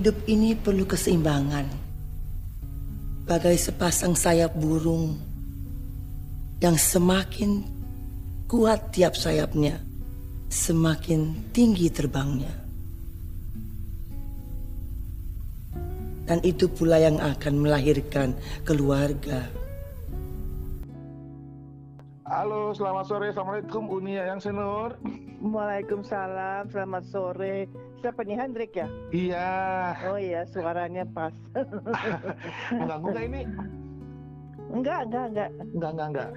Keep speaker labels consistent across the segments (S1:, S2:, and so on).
S1: Hidup ini perlu keseimbangan. Bagai sepasang sayap burung yang semakin kuat tiap sayapnya, semakin tinggi terbangnya. Dan itu pula yang akan melahirkan keluarga.
S2: Halo, selamat sore. Assalamualaikum Unia yang senior.
S3: Waalaikumsalam, selamat sore. Siapa nih, Hendrik ya?
S2: Iya.
S3: Oh iya, suaranya pas.
S2: Mengganggu nggak ini?
S3: Enggak.
S2: Enggak.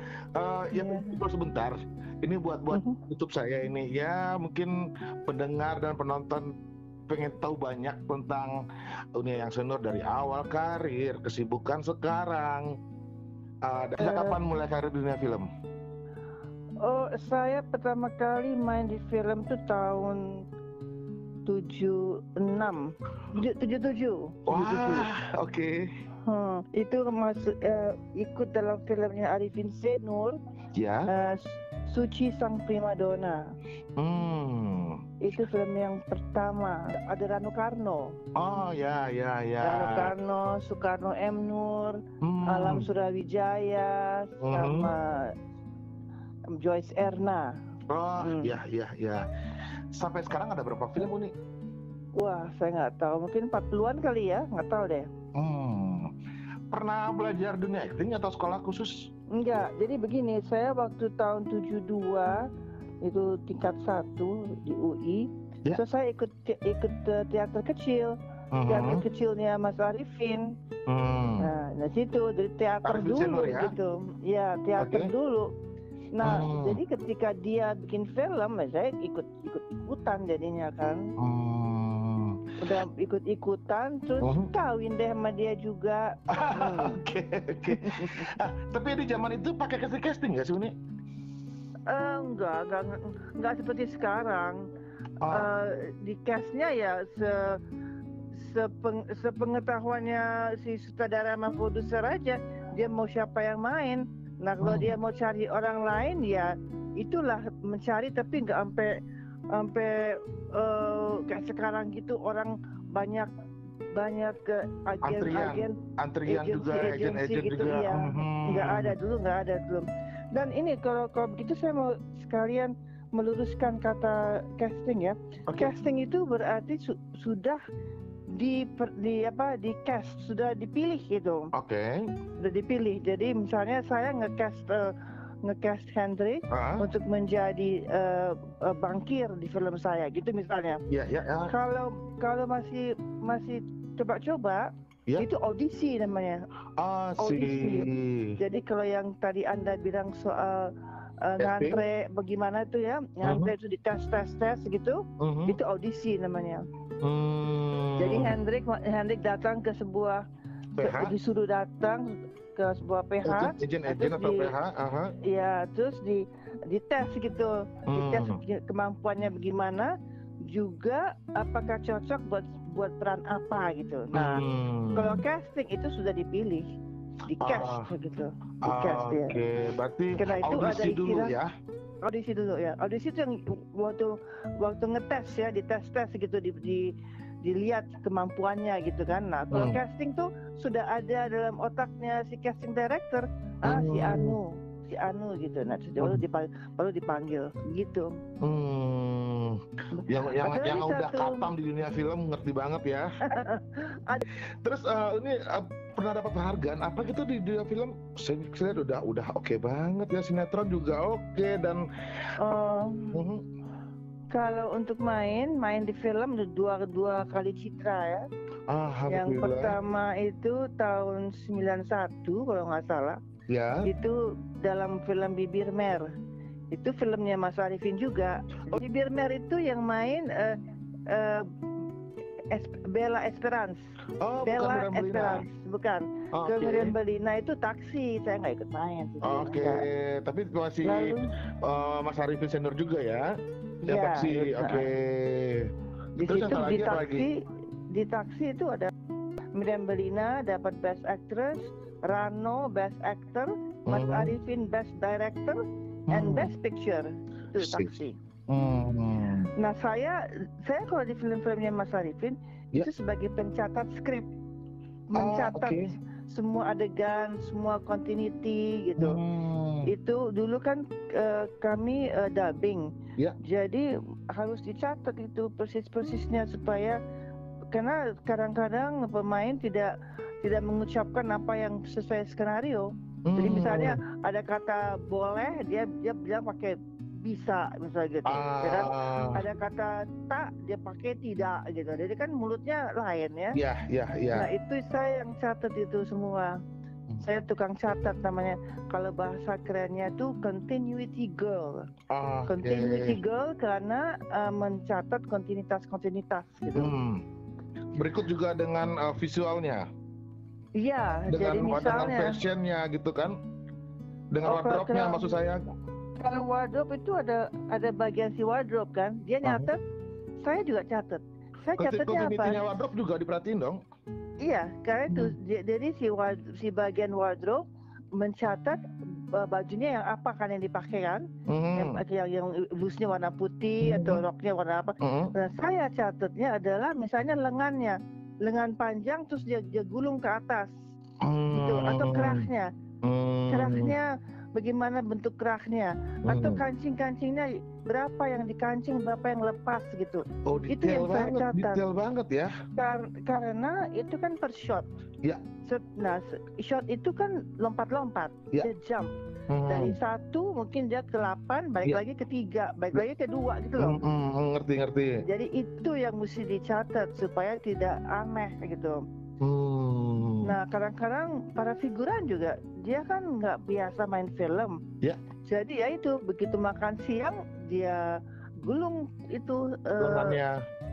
S2: Ya ngobrol sebentar. Ini buat YouTube saya ini. Ya mungkin pendengar dan penonton pengen tahu banyak tentang Unia yang senior dari awal karir, kesibukan sekarang. Sejak kapan mulai karir di dunia film?
S3: Oh, saya pertama kali main di film tuh tahun 77.
S2: Wah, oke.
S3: Itu masuk ikut dalam filmnya Arifin Senur.
S2: Ya.
S3: Suci Sang Primadona. Itu film yang pertama. Ada Rano Karno.
S2: Oh ya.
S3: Rano Karno, Soekarno M. Nur, Alam Surawijaya, sama Joyce Erna.
S2: Oh ya. Sampai sekarang ada berapa film Uni?
S3: Wah, saya nggak tahu. Mungkin 40-an kali ya, nggak tahu deh.
S2: Pernah belajar dunia acting atau sekolah khusus?
S3: Enggak. Jadi begini, saya waktu tahun 72 itu tingkat 1 di UI.
S2: Ya.
S3: So saya ikut teater kecil. Teater kecilnya Mas Arifin. Nah situ dari teater
S2: Arifin
S3: dulu
S2: Senur, ya?
S3: gitu. Ya, teater dulu. Nah, jadi ketika dia bikin film, saya ikut-ikutan jadinya kan. Udah ikut-ikutan, terus kawin deh sama dia juga.
S2: Oke. Tapi di zaman itu pakai casting nggak sih Uni?
S3: Enggak seperti sekarang. Di castnya ya sepengetahuannya si sutradara sama produser aja, dia mau siapa yang main. Nah kalau dia mau cari orang lain ya itulah mencari, tapi nggak sampai kayak sekarang gitu orang banyak ke agen
S2: juga agen
S3: gitu
S2: juga.
S3: Ya. Nggak ada dulu. Dan ini kalau begitu saya mau sekalian meluruskan kata casting ya.
S2: Okay.
S3: Casting itu berarti sudah di cast, sudah dipilih gitu.
S2: Oke.
S3: Sudah dipilih. Jadi misalnya saya ngecast Hendrik untuk menjadi bankir di film saya gitu misalnya.
S2: Ya.
S3: Kalau masih coba-coba, itu audisi namanya. Audisi. Jadi kalau yang tadi Anda bilang soal ngantre bagaimana tuh ya, ngantre itu di tes gitu, itu audisi namanya. Jadi Hendrik datang ke sebuah disuruh datang ke sebuah PH,
S2: agen atau PH,
S3: ya terus dites gitu, dites kemampuannya bagaimana, juga apakah cocok buat peran apa gitu. Nah kalau casting itu sudah dipilih, di cast gitu, di cast ya.
S2: Oke, berarti
S3: karena itu
S2: audisi
S3: ada
S2: dulu ya.
S3: Audisi dulu ya. Audisi itu yang waktu ngetes ya, dites gitu, dilihat kemampuannya gitu kan. Nah kalau casting tuh sudah ada dalam otaknya si casting director, si Anu gitu. Nah baru dipanggil gitu.
S2: Yang udah katam di dunia film ngerti banget ya. Terus ini pernah dapat penghargaan apa gitu di dunia film? Saya udah oke banget ya, sinetron juga oke dan
S3: kalau untuk main di film dua kali citra ya. Yang pertama itu tahun 91 kalau nggak salah.
S2: Ya.
S3: Itu dalam film Bibir Mer. Itu filmnya Mas Arifin juga. Bibir Mer itu yang main Bella Esperance. Bella Esperance, bukan. Kemudian Belina itu Taksi, saya nggak ikut main.
S2: Tapi masih Mas Arifin senior juga ya?
S3: Ya,
S2: Taksi,
S3: Di situ di Taksi itu ada Miriam Belina dapat Best Actress, Rano Best Actor, Mas Arifin Best Director, and Best Picture. Itu Taksi. Nah saya kalau di film-filmnya Mas Arifin itu sebagai pencatat skrip, mencatat semua adegan, semua continuity gitu. Itu dulu kan kami dubbing, jadi harus dicatat itu persis-persisnya supaya karena kadang-kadang pemain tidak mengucapkan apa yang sesuai skenario. Jadi misalnya ada kata boleh, dia bilang pakai bisa misalnya gitu. Dan ada kata tak, dia pakai tidak gitu. Jadi kan mulutnya lain ya.
S2: Iya.
S3: Nah itu saya yang catat itu semua. Saya tukang catat namanya. Kalau bahasa kerennya itu continuity girl. Continuity girl karena mencatat kontinuitas gitu.
S2: Berikut juga dengan visualnya.
S3: Iya, jadi misalnya
S2: dengan fashionnya gitu kan, dengan wardrobe-nya maksud saya.
S3: Kalau wardrobe itu ada bagian si wardrobe kan, dia nyatet, saya juga catat. Saya catatnya apa?
S2: Kontinuitinya wardrobe juga diperhatiin dong.
S3: Iya, karena itu jadi si bagian wardrobe mencatat bajunya yang apa kan yang dipakai kan, yang blusnya warna putih atau roknya warna apa. Nah, saya catatnya adalah misalnya lengan panjang terus dia gulung ke atas gitu, atau kerahnya bagaimana bentuk kerahnya, atau kancingnya berapa yang dikancing, berapa yang lepas gitu. Itu yang saya catat.
S2: Detail banget ya.
S3: Karena itu kan per shot.
S2: Ya.
S3: Nah, shot itu kan lompat-lompat, dia jump. Dari 1 mungkin dia ke 8, balik lagi ke 3, balik lagi ke 2 gitu loh.
S2: Ngerti.
S3: Jadi itu yang mesti dicatat supaya tidak aneh gitu. Nah kadang-kadang para figuran juga dia kan nggak biasa main film. Jadi ya itu begitu makan siang dia gulung itu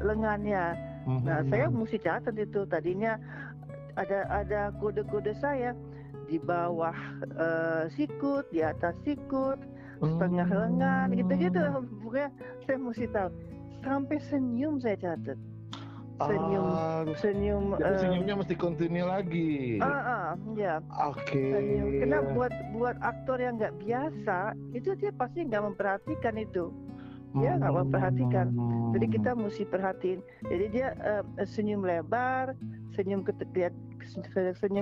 S3: lengannya. Nah saya mesti catat itu. Tadinya ada kode-kode saya di bawah sikut, di atas sikut, setengah lengan gitu-gitu. Pokoknya saya mesti tahu. Sampai senyum saya catat. Senyum.
S2: Jadi senyumnya mesti kontinu lagi.
S3: Ya. Senyum. Karena buat aktor yang nggak biasa itu dia pasti nggak memperhatikan itu. Dia nggak memperhatikan. Jadi kita mesti perhatiin. Jadi dia senyum lebar, senyum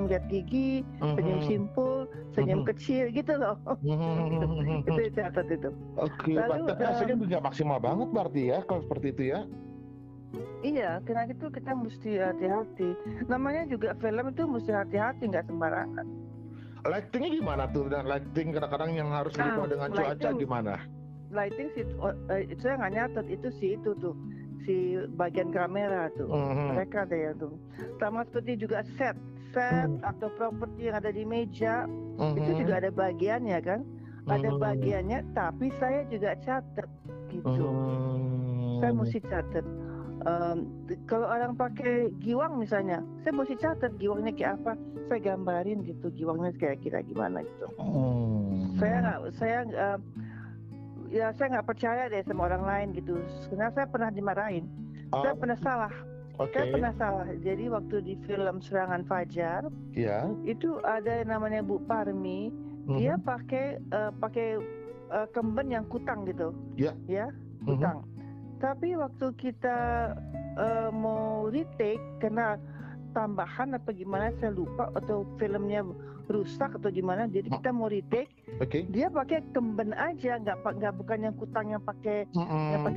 S3: lihat gigi, senyum simpul, senyum kecil gitu loh. Itu catat itu.
S2: Tapi hasilnya juga maksimal banget berarti ya kalau seperti itu ya.
S3: Iya, karena itu kita mesti hati-hati. Namanya juga film itu mesti hati-hati, nggak sembarangan.
S2: Lightingnya gimana tuh? Dan lighting kadang-kadang yang harus berubah dengan cuaca gimana?
S3: Lighting sih, itu saya nggak nyatet, itu si bagian kamera tuh. Mereka ada yang tuh. Sama seperti juga set atau properti yang ada di meja, itu juga ada bagiannya kan? Ada bagiannya, tapi saya juga catat gitu. Saya mesti catat. Kalau orang pakai giwang misalnya, saya mesti catat giwangnya kayak apa, saya gambarin gitu giwangnya kayak kira gimana gitu. Saya nggak percaya deh sama orang lain gitu, karena saya pernah dimarahin, saya pernah salah. Saya pernah salah. Jadi waktu di film Serangan Fajar, itu ada yang namanya Bu Parmi, dia pakai kemben yang kutang gitu, ya kutang. Tapi waktu kita mau retake karena tambahan apa gimana saya lupa, atau filmnya rusak atau gimana, jadi kita mau retake, dia pakai kemben aja, nggak bukan yang kutang yang pakai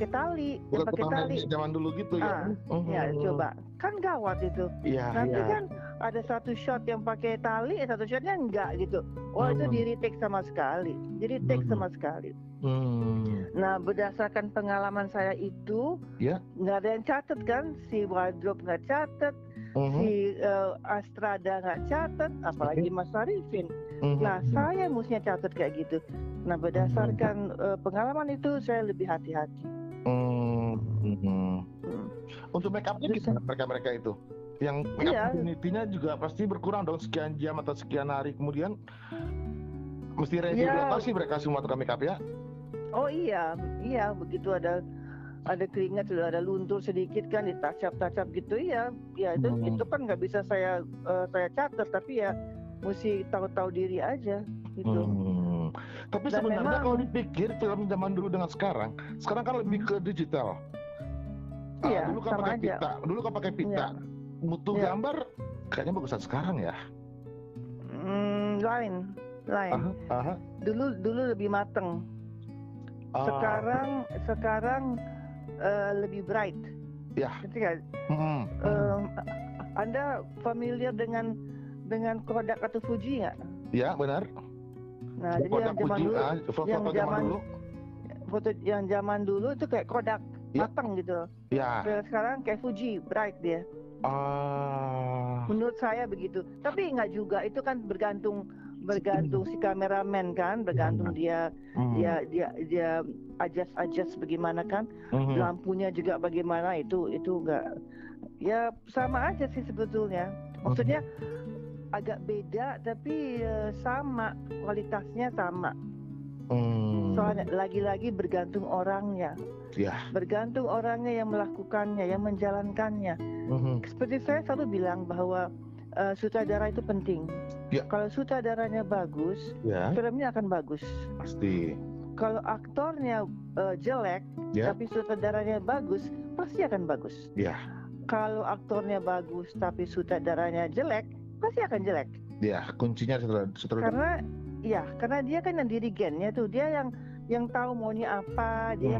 S3: tali,
S2: yang pakai tali zaman dulu gitu ya.
S3: Ya coba kan gawat itu. Nanti kan ada satu shot yang pakai tali, satu shotnya enggak gitu. Itu di retake sama sekali, Nah berdasarkan pengalaman saya itu, nggak ada yang catat kan, si wardrobe nggak catat, si Astrada nggak catat, apalagi Mas Arifin. Nah saya mestinya catat kayak gitu. Nah berdasarkan pengalaman itu saya lebih hati-hati.
S2: Untuk make upnya gimana mereka itu? Yang make up unitinya juga pasti berkurang dong, sekian jam atau sekian hari kemudian mesti rehabilitasi mereka semua tukang make up ya?
S3: Oh iya, begitu ada keringat, sudah ada luntur sedikit kan, ditacap gitu ya itu kan nggak bisa saya catat, tapi ya mesti tahu diri aja gitu.
S2: Tapi sebenarnya kalau dipikir film zaman dulu dengan sekarang kan lebih ke digital.
S3: Iya,
S2: dulu kan
S3: sama
S2: pakai
S3: aja.
S2: pita. Dulu kan pakai pita.
S3: Iya.
S2: Mutu
S3: Iya.
S2: gambar kayaknya bagusan sekarang ya.
S3: Lain.
S2: Aha.
S3: Dulu lebih mateng. Sekarang lebih bright.
S2: Ya.
S3: Ketika Anda familiar dengan Kodak atau Fuji nggak?
S2: Ya, benar.
S3: Nah, jadi yang zaman dulu itu kayak Kodak, matang gitu.
S2: Ya.
S3: Sekarang kayak Fuji, bright dia. Menurut saya begitu. Tapi nggak juga, itu kan bergantung si kameramen kan, bergantung dia adjust bagaimana kan, lampunya juga bagaimana, itu nggak, ya sama aja sih sebetulnya. Maksudnya agak beda tapi sama, kualitasnya sama. Soalnya lagi-lagi bergantung orangnya. Bergantung orangnya yang melakukannya, yang menjalankannya. Seperti saya selalu bilang bahwa sutradara itu penting. Kalau sutradaranya bagus, filmnya akan bagus.
S2: Pasti.
S3: Kalau aktornya jelek, tapi sutradaranya bagus, pasti akan bagus. Kalau aktornya bagus tapi sutradaranya jelek, pasti akan jelek.
S2: Kuncinya sutradara.
S3: Karena dia kan yang dirigennya tuh, dia yang tahu maunya apa, dia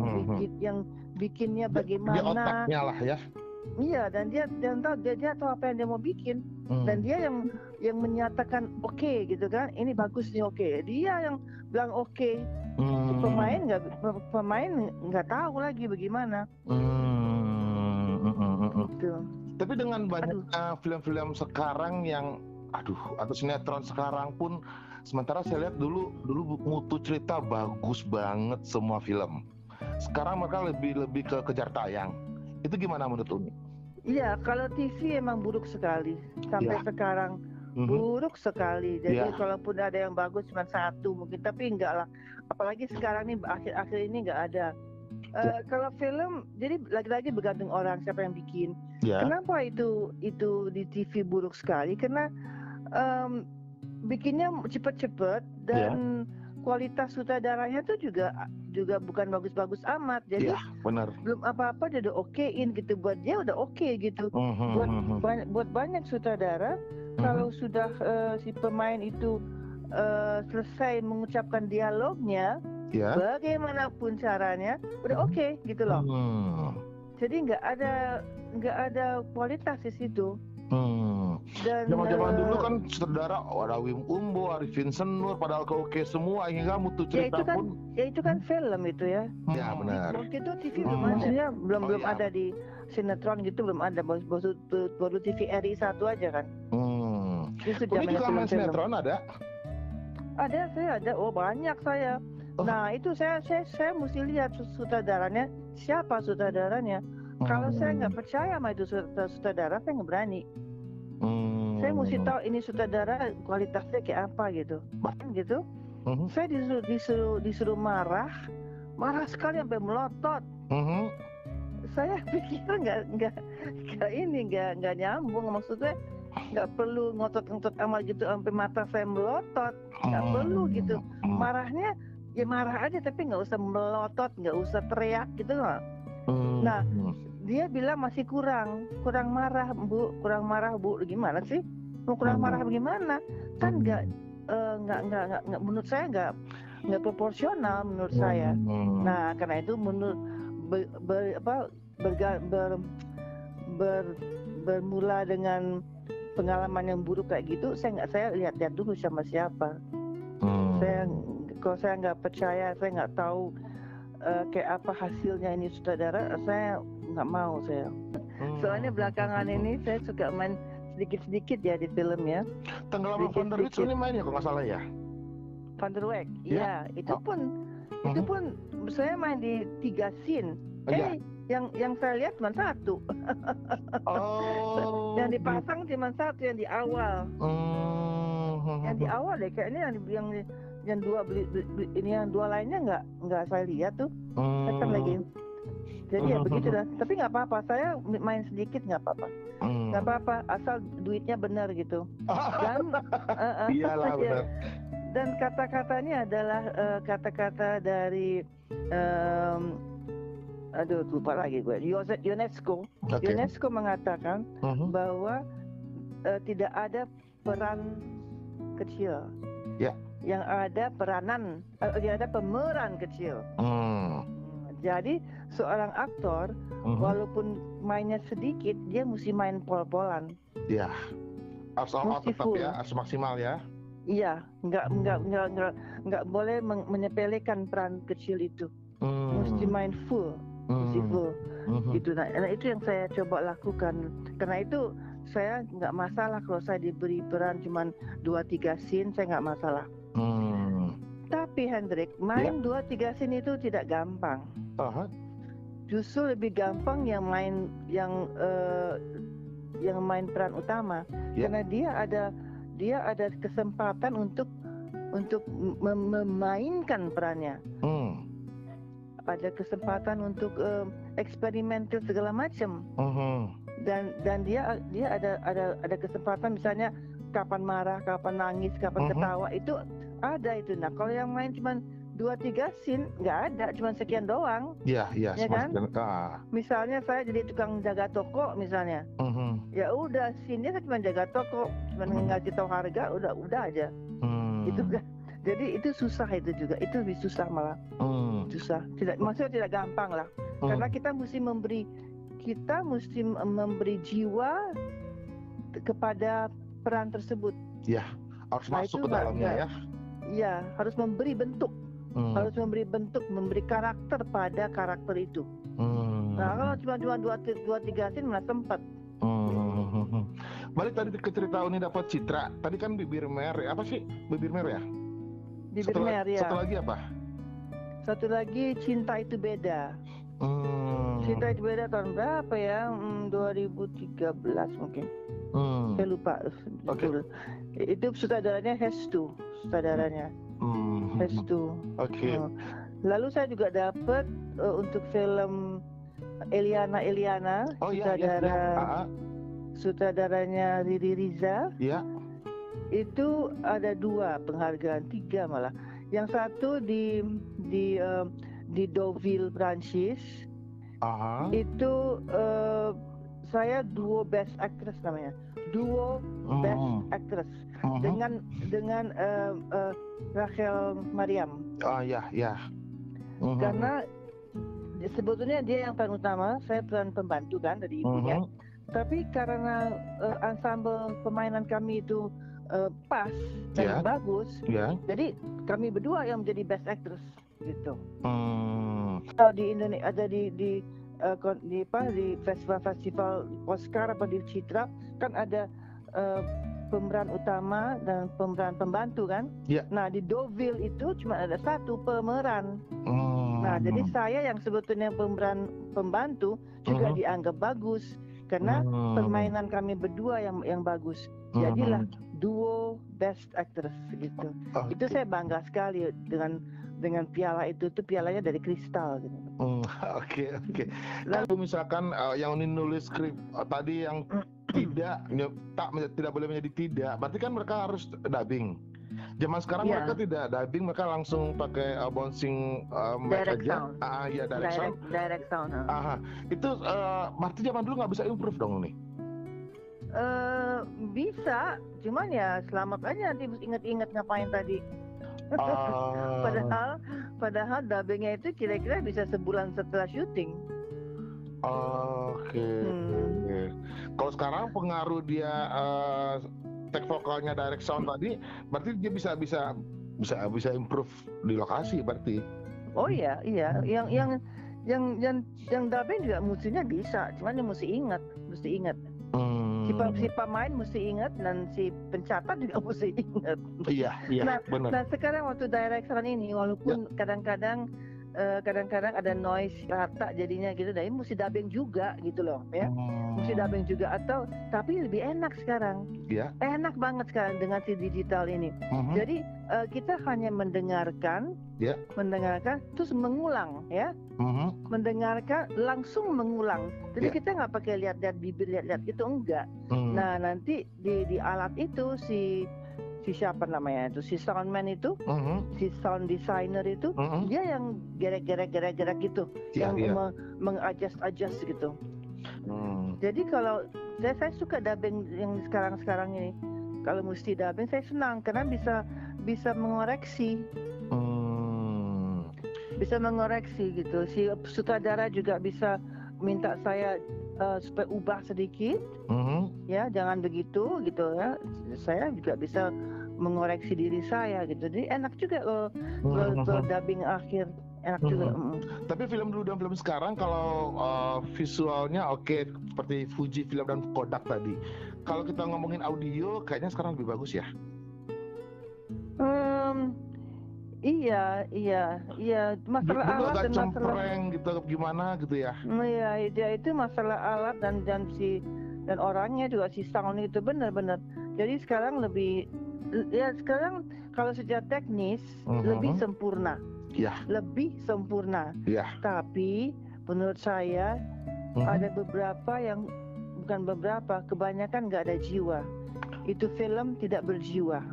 S3: yang bikinnya bagaimana.
S2: Dia otaknya lah ya.
S3: Iya, dan dia tahu apa yang dia mau bikin, dan dia yang menyatakan oke gitu kan, ini bagus nih, oke. Dia yang bilang oke. Pemain nggak tahu lagi bagaimana. Gitu.
S2: Tapi dengan banyaknya film-film sekarang yang atau sinetron sekarang pun, sementara saya lihat dulu mutu cerita bagus banget semua film. Sekarang mereka lebih ke kejar tayang. Itu gimana menurut Umi?
S3: Iya, kalau TV emang buruk sekali sampai sekarang, buruk sekali. Jadi kalaupun ada yang bagus cuma satu mungkin, tapi enggak lah. Apalagi sekarang nih akhir-akhir ini enggak ada. Kalau film, jadi lagi-lagi bergantung orang siapa yang bikin. Kenapa itu di TV buruk sekali? Karena bikinnya cepet-cepet dan kualitas sutradaranya tuh juga bukan bagus-bagus amat. Jadi
S2: benar.
S3: Belum apa-apa dia udah okein gitu, buat dia udah oke gitu. Buat banyak sutradara, kalau sudah si pemain itu selesai mengucapkan dialognya, bagaimanapun caranya udah oke gitu loh. Jadi nggak ada kualitas di situ. Dan
S2: zaman dulu kan sutradara ada Wim Umbo, Arifin Senur, padahal oke semua, hingga mutu cerita pun.
S3: Itu kan film itu ya.
S2: Ya benar.
S3: Waktu itu TV belum ada di sinetron gitu, belum ada, baru TV RI 1 aja kan.
S2: Ini juga main sinetron ada?
S3: Ada, saya ada. Oh banyak saya. Nah itu saya mesti lihat sutradaranya, siapa sutradaranya. Kalau saya nggak percaya sama itu sutradara, saya nggak berani. Saya mesti tahu ini sutradara kualitasnya kayak apa gitu. Bahkan gitu, saya disuruh marah sekali sampai melotot. Saya pikir nggak nyambung, maksudnya nggak perlu ngotot-ngotot amat gitu sampai mata saya melotot, nggak perlu gitu. Marahnya ya marah aja, tapi nggak usah melotot, nggak usah teriak gitu loh. Nah, dia bilang masih kurang marah bu, gimana sih? Mau kurang marah bagaimana? Kan nggak menurut saya nggak proporsional menurut saya. Nah, karena itu bermula dengan pengalaman yang buruk kayak gitu, saya lihat dulu sama siapa. Kalau saya nggak percaya, saya nggak tahu kayak apa hasilnya ini sutradara, saya nggak mau saya. Soalnya belakangan ini saya suka main sedikit-sedikit ya di film ya.
S2: Tenggelam Van der Wijk ini main ya kalau nggak salah ya?
S3: Van der Wijk, iya. Itu pun saya main di 3 scene. Yang saya lihat cuma 1. Yang dipasang cuma 1, yang di awal. Yang di awal deh, kayaknya yang dua lainnya nggak saya lihat tuh. Kan lagi. Jadi ya begitu dah. Tapi nggak apa-apa, saya main sedikit nggak apa-apa. Nggak apa-apa, asal duitnya benar gitu. Dan
S2: iyalah benar.
S3: Dan kata-katanya adalah kata-kata dari aduh lupa lagi gue. UNESCO mengatakan bahwa tidak ada peran kecil.
S2: Ya.
S3: Yang ada ada pemeran kecil. Jadi seorang aktor walaupun mainnya sedikit, dia mesti main pol-polan.
S2: Ya. Harus all out tetap ya, harus maksimal ya.
S3: Iya, nggak boleh menyepelekan peran kecil itu. Mesti main full, mesti full. Gitu. Nah, itu yang saya coba lakukan. Karena itu saya nggak masalah kalau saya diberi peran cuma 2-3 scene, saya nggak masalah. Tapi Hendrik, main 2-3 scene itu tidak gampang. Justru lebih gampang yang main peran utama, karena dia ada kesempatan untuk memainkan perannya. Ada kesempatan untuk eksperimental segala macam. Dan dia ada kesempatan, misalnya kapan marah, kapan nangis, kapan ketawa, itu ada itu. Nah, kalau yang main cuma 2-3 scene nggak ada, cuma sekian doang.
S2: Iya
S3: ya kan? Misalnya saya jadi tukang jaga toko misalnya. Ya udah, scene-nya saya cuma jaga toko, cuma ngasih tahu harga, udah aja. Gitu kan. Jadi itu susah, itu juga. Itu lebih susah malah. Susah. Maksudnya tidak gampang lah. Karena kita mesti memberi jiwa kepada peran tersebut.
S2: Iya, harus masuk ke dalamnya ya.
S3: Iya, harus memberi bentuk. Harus memberi bentuk, memberi karakter pada karakter itu. Nah, kalau cuma 2-3 scene mana sempat.
S2: Balik tadi ke cerita Uni dapat Citra. Tadi kan bibir mer, apa sih? Bibir mer ya?
S3: Bibir mer ya.
S2: Satu lagi apa?
S3: Satu lagi Cinta Itu Beda. Cinta Itu Beda tahun berapa ya? 2013 mungkin. Saya lupa.
S2: Okay.
S3: Itu sutradaranya Hestu. Sutradaranya Hestu.
S2: Oke.
S3: Lalu saya juga dapat untuk film Eliana. Sutradaranya Riri Riza.
S2: Iya.
S3: Itu ada 2 penghargaan, 3 malah. Yang satu di Deauville, Prancis. Itu saya duo best actress namanya. Duo best actress dengan Rachel Mariam.
S2: Ya.
S3: Karena sebetulnya dia yang peran utama, saya peran pembantu kan dari ibunya. Tapi karena ensemble permainan kami itu pas dan bagus, jadi kami berdua yang menjadi best actress gitu. Kalau di Indonesia ada di festival Oscar apa di Citra kan ada pemeran utama dan pemeran pembantu kan. Nah, di Deauville itu cuma ada 1 pemeran. Nah, jadi saya yang sebetulnya pemeran pembantu juga dianggap bagus karena permainan kami berdua yang bagus. Jadilah duo best actress gitu. Itu saya bangga sekali dengan piala itu. Tuh pialanya dari kristal gitu.
S2: Oke. Lalu misalkan yang nulis skrip tadi yang tidak boleh menjadi tidak, berarti kan mereka harus dubbing. Zaman sekarang mereka tidak dubbing, mereka langsung pakai bouncing mic aja.
S3: Direct sound.
S2: Itu berarti zaman dulu nggak bisa improve dong nih?
S3: Bisa, cuman ya selamat aja nanti ingat-ingat ngapain tadi. Padahal dubbingnya itu kira-kira bisa sebulan setelah syuting.
S2: Oke. Kalau sekarang pengaruh dia take vokalnya direct sound tadi, berarti dia bisa improve di lokasi berarti. Oh
S3: iya. Yang dubbing juga mestinya bisa, cuman dia mesti ingat. Si pemain mesti ingat dan si pencatat juga mesti ingat.
S2: Iya, benar.
S3: Nah, sekarang waktu direct sound ini walaupun kadang-kadang ada noise rata jadinya gitu, dan mesti dubbing juga gitu loh ya. Mesti dubbing juga tapi lebih enak sekarang. Enak banget sekarang dengan si digital ini. Jadi kita hanya mendengarkan terus mengulang ya. Mendengarkan langsung mengulang. Jadi kita nggak pakai lihat-lihat bibir, lihat-lihat gitu, enggak. Nah, nanti di alat itu si si siapa namanya itu, si soundman itu, si sound designer itu, dia yang gerak gitu, yang meng-adjust gitu. Jadi kalau saya suka dubbing yang sekarang ini. Kalau mesti dubbing saya senang karena bisa mengoreksi. Bisa mengoreksi gitu. Si sutradara juga bisa minta saya supaya ubah sedikit, ya jangan begitu gitu ya. Saya juga bisa mengoreksi diri saya gitu. Jadi enak juga kalau dubbing akhir, enak juga.
S2: Tapi film dulu dan film sekarang kalau visualnya oke, seperti Fuji Film dan Kodak tadi. Kalau kita ngomongin audio, kayaknya sekarang lebih bagus ya.
S3: Iya. Masalah
S2: dulu
S3: alat
S2: agak
S3: dan
S2: cempreng gitu, gimana gitu ya.
S3: Iya, itu masalah alat dan orangnya juga, si sound itu benar-benar. Jadi sekarang sekarang kalau secara teknis lebih sempurna.
S2: Iya.
S3: Lebih sempurna.
S2: Iya.
S3: Tapi menurut saya ada kebanyakan nggak ada jiwa. Itu film tidak berjiwa.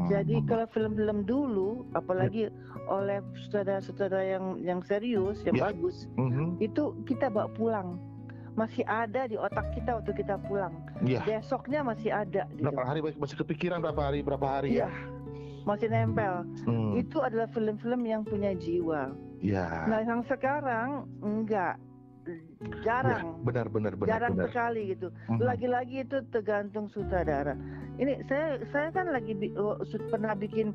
S3: Jadi kalau film-film dulu, apalagi oleh saudara-saudara yang serius, yang bagus, itu kita bawa pulang. Masih ada di otak kita waktu kita pulang. Besoknya masih ada. Gitu.
S2: Berapa hari masih kepikiran berapa hari ya?
S3: Masih nempel. Itu adalah film-film yang punya jiwa. Nah yang sekarang enggak. Jarang.
S2: Benar.
S3: Jarang sekali gitu. Lagi-lagi itu tergantung sutradara. Ini saya kan lagi pernah bikin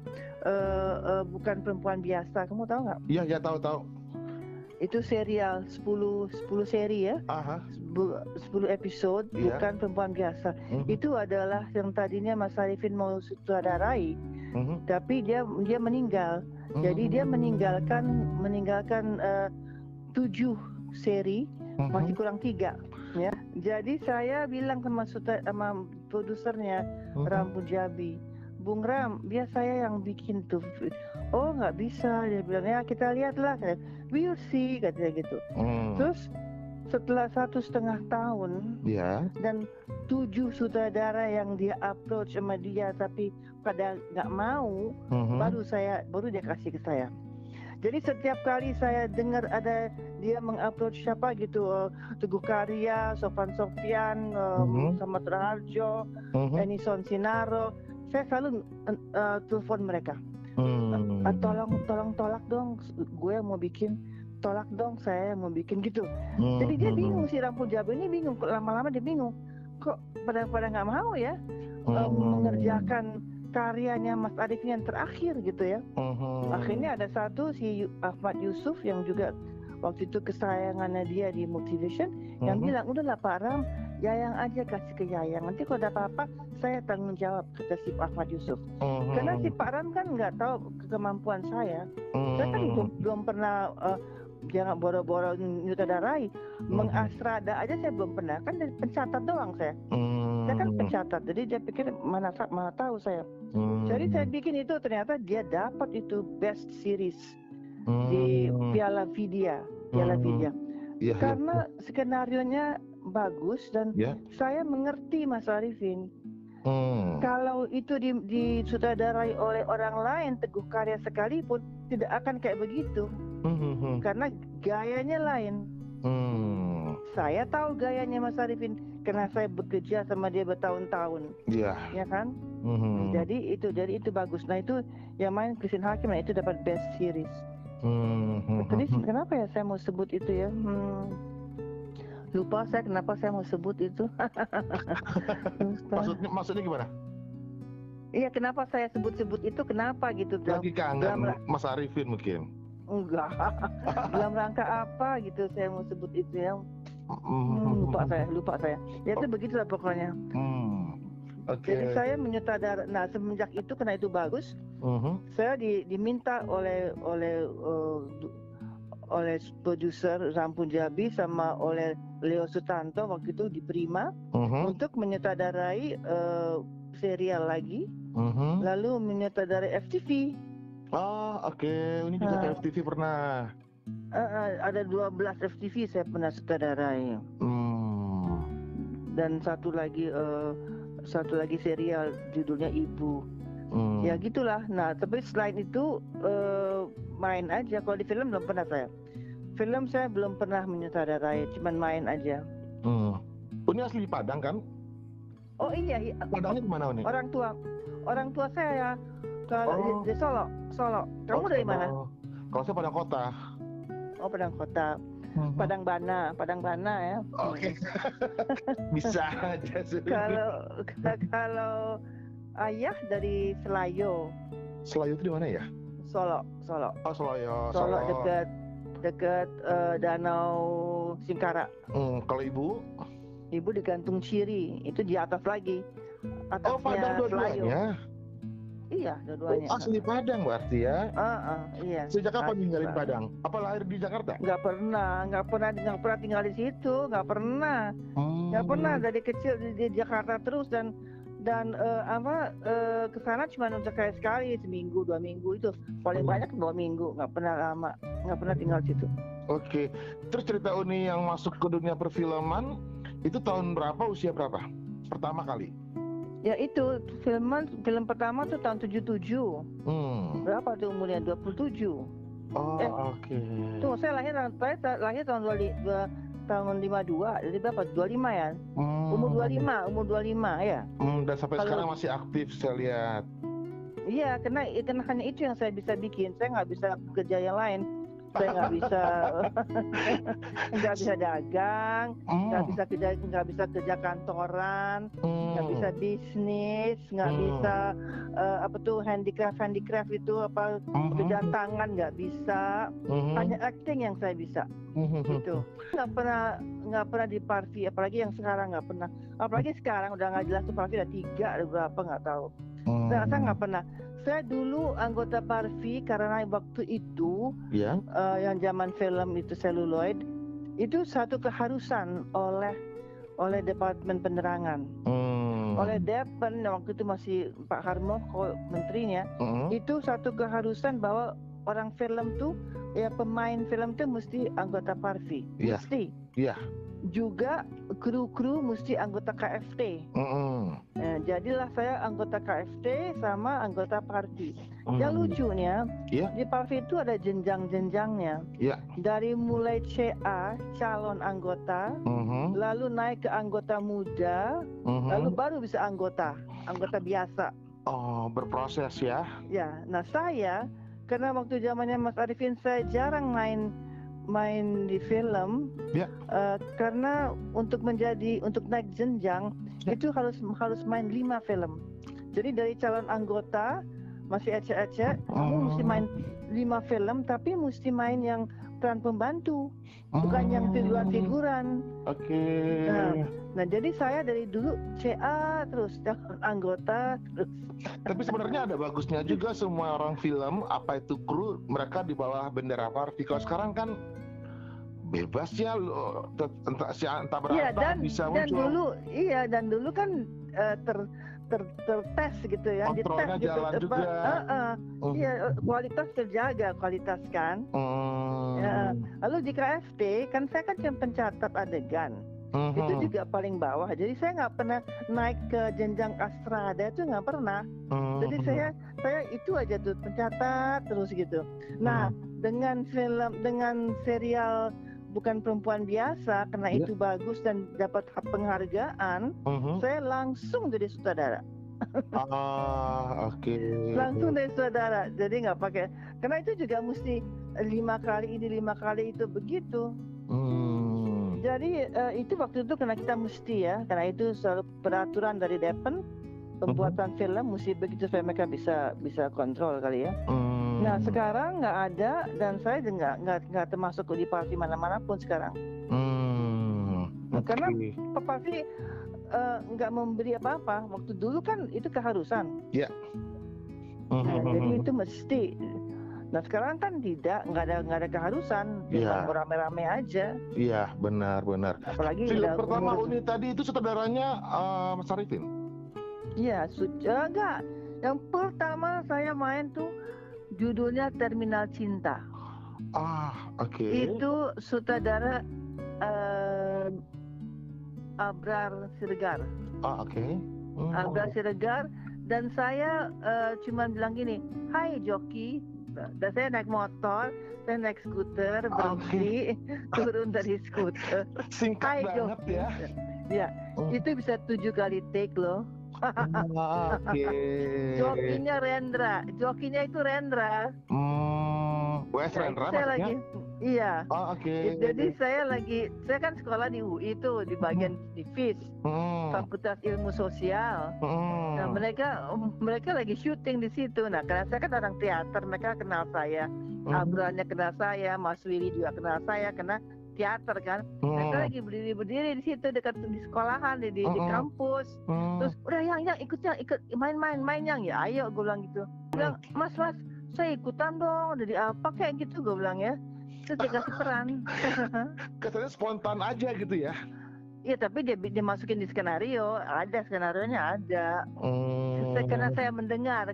S3: bukan perempuan biasa. Kamu tahu nggak?
S2: Iya, tahu.
S3: Itu serial 10 seri ya. 10 episode, bukan perempuan biasa. Itu adalah yang tadinya Mas Arifin mau sutradarai, tapi dia meninggal. Jadi dia meninggalkan 7 seri, masih kurang 3 ya. Jadi saya bilang sama produsernya Ram Punjabi, Bung Ram, biar saya yang bikin tuh. Oh nggak bisa, dia bilang ya kita lihatlah, we'll see katanya gitu. Terus setelah 1,5 tahun dan 7 sutradara yang dia approach sama dia tapi pada nggak mau, baru dia kasih ke saya. Jadi setiap kali saya dengar ada dia mengupload siapa gitu, Teguh Karya, Sofan Sofyan, Samad Raharjo, Enison Sinaro, saya selalu telepon mereka. Tolong tolak dong, gue mau bikin, tolak dong saya mau bikin gitu. Jadi dia bingung, si Ram Punjabi ini bingung, lama-lama dia bingung, kok pada nggak mau ya mengerjakan karyanya Mas Arifin yang terakhir gitu ya. Akhirnya ada satu si Ahmad Yusuf yang juga waktu itu kesayangannya dia di Multivision, yang bilang udahlah Pak Ram, Yayang aja, kasih ke Yayang, nanti kalau ada apa-apa saya tanggung jawab, kata si Ahmad Yusuf. Karena si Pak Ram kan nggak tahu kemampuan saya kan belum pernah jangan boro-boro nyutradarai, mengasrada aja saya belum pernah, kan dari pencatat doang saya kan pencatat, jadi dia pikir mana tahu saya. Jadi saya bikin itu, ternyata dia dapat itu best series di Piala Vidya. Karena skenarionya bagus dan saya mengerti Mas Arifin. Kalau itu disutradarai oleh orang lain, Teguh Karya sekalipun, tidak akan kayak begitu. Karena gayanya lain. Saya tahu gayanya Mas Arifin karena saya bekerja sama dia bertahun-tahun. Ya kan? Jadi itu bagus. Nah itu yang main Christine Hakim, nah itu dapat best series. Tadi kenapa ya saya mau sebut itu ya? Lupa saya kenapa saya mau sebut itu.
S2: Maksudnya gimana?
S3: Iya, kenapa saya sebut itu, kenapa gitu?
S2: Lagi kangen Mas Arifin mungkin.
S3: Enggak. Dalam rangka apa gitu saya mau sebut itu ya. Lupa saya. Ya itu begitulah pokoknya. Jadi saya menyutradara. Nah semenjak itu, karena itu bagus, saya diminta oleh produser Ram Punjabi sama oleh Leo Sutanto waktu itu di Prima untuk menyutradarai serial lagi, lalu menyutradarai FTV.
S2: Ini juga FTV pernah.
S3: Ada 12 FTV saya pernah sutradarai. Dan satu lagi serial judulnya Ibu. Ya gitulah. Nah, tapi selain itu main aja. Kalau di film belum pernah saya. Film saya belum pernah menyutradarai, cuman main aja.
S2: Ini asli Padang kan?
S3: Oh iya.
S2: Padangnya di mana nih?
S3: Orang tua saya kalau di Solo. Kamu dari mana?
S2: Kalau saya Padang Kota.
S3: Oh, Padang Kota. Padang Bana ya.
S2: Oke. Bisa aja sih.
S3: Kalau ayah dari Selayo.
S2: Selayo itu di mana ya?
S3: Solo.
S2: Oh, Selayo.
S3: Solo dekat Danau Singkara.
S2: Kalau ibu?
S3: Ibu di Gantung Ciri, itu di atas lagi. Atasnya
S2: Padang dua-duanya.
S3: Iya, dua-duanya.
S2: Asli Padang berarti ya?
S3: Iya.
S2: Sejak kapan ninggalin Padang? Apa lahir di Jakarta?
S3: Nggak pernah tinggal di situ, nggak pernah. Nggak pernah, dari kecil di Jakarta terus dan kesana cuma untuk kayak sekali, seminggu 2 minggu itu paling banyak 2 minggu, nggak pernah lama, nggak pernah tinggal di situ.
S2: Oke, terus cerita Uni yang masuk ke dunia perfilman itu tahun berapa, usia berapa pertama kali?
S3: Ya itu film pertama tuh tahun 77. Berapa tuh umurnya? 27.
S2: Oke.
S3: Tuh saya lahir tahun 52, jadi berapa? 25 ya? Umur 25 ya.
S2: Dan sampai sekarang masih aktif saya lihat.
S3: Iya, karena hanya itu yang saya bisa bikin. Saya nggak bisa kerja yang lain. Saya nggak bisa dagang, nggak bisa kerja kantoran, nggak bisa bisnis, nggak bisa handicraft itu pekerjaan tangan nggak bisa. Hanya acting yang saya bisa. Gitu. Nggak pernah di Parvi, apalagi yang sekarang nggak pernah. Apalagi sekarang udah nggak jelas tuh Parvi ada 3 ada berapa nggak tahu. Saya nggak pernah. Saya dulu anggota Parvi karena waktu itu yang zaman film itu seluloid itu satu keharusan oleh Departemen Penerangan. Oleh Depen waktu itu masih Pak Harmoko menterinya. Itu satu keharusan bahwa orang film tuh pemain film tuh mesti anggota Parvi. Mesti. Iya. Juga kru mesti anggota KFT. Jadilah saya anggota KFT sama anggota Parvi. Yang lucunya di Parvi itu ada jenjang-jenjangnya. Dari mulai CA calon anggota, lalu naik ke anggota muda, lalu baru bisa anggota biasa.
S2: Oh, berproses ya?
S3: Ya, nah saya karena waktu zamannya Mas Arifin saya jarang main di film, karena untuk naik jenjang itu harus main 5 film. Jadi dari calon anggota masih ecek-ecek, kamu mesti main 5 film, tapi mesti main yang peran pembantu, bukan yang figuran.
S2: Oke.
S3: Nah jadi saya dari dulu CA terus calon anggota terus.
S2: Tapi sebenarnya ada bagusnya juga semua orang film, apa itu kru, mereka di bawah bendera Parvi. Kalau sekarang kan bebas ya, entah berapa bisa muncul.
S3: Dan dulu kan tertes gitu ya,
S2: kontrolnya
S3: dites
S2: jalan
S3: gitu.
S2: juga.
S3: Iya, kualitas terjaga, kualitas kan. Lalu di KFT kan saya kan cuma pencatat adegan. Itu juga paling bawah. Jadi saya nggak pernah naik ke jenjang astrada, itu nggak pernah. Jadi saya itu aja tuh pencatat terus gitu. Nah, dengan serial Bukan Perempuan Biasa, karena itu bagus dan dapat penghargaan, saya langsung jadi sutradara.
S2: Oke.
S3: Langsung dari sutradara, jadi nggak pakai, karena itu juga mesti 5 kali ini 5 kali itu begitu. Jadi itu waktu itu karena kita mesti ya, karena itu selalu peraturan dari Depen, pembuatan film mesti begitu supaya mereka bisa kontrol kali ya. Nah sekarang nggak ada, dan saya nggak termasuk di Parvi mana-mana pun sekarang. Karena Parvi nggak memberi apa-apa. Waktu dulu kan itu keharusan. Jadi itu mesti. Nah sekarang kan nggak ada keharusan, rame-rame aja.
S2: Iya benar.
S3: Apalagi
S2: film pertama Uni tadi itu sutradaranya Mas Arifin?
S3: Iya, enggak. Yang pertama saya main tuh judulnya Terminal Cinta.
S2: Oke.
S3: Itu sutradara Abrar Siregar.
S2: Oke.
S3: Abrar Siregar, Dan saya cuma bilang gini, hai joki. Dan saya naik motor, saya naik skuter, berhenti, turun dari skuter.
S2: Singkat
S3: hai
S2: banget
S3: joki.
S2: ya.
S3: Ya, itu bisa 7 kali take loh. Jokinya Rendra, jokinya itu Rendra.
S2: Wes Rendra
S3: saya
S2: maksudnya?
S3: lagi, iya. Jadi saya kan sekolah di UI itu di bagian di FIS, Fakultas Ilmu Sosial. Nah mereka lagi syuting di situ. Nah karena saya kan orang teater, mereka kenal saya, Abranya kenal saya, Mas Willy juga kenal saya, karena teater kan. Mereka lagi berdiri di situ dekat di sekolahan di kampus. Terus udah yang ikut main yang ya ayo gue bilang gitu. Bilang mas saya ikutan dong, dari apa kayak gitu gue bilang ya. Terus dia kasih peran.
S2: Kesannya spontan aja gitu ya.
S3: Iya tapi dia masukin di skenario, skenarionya ada. Karena saya mendengar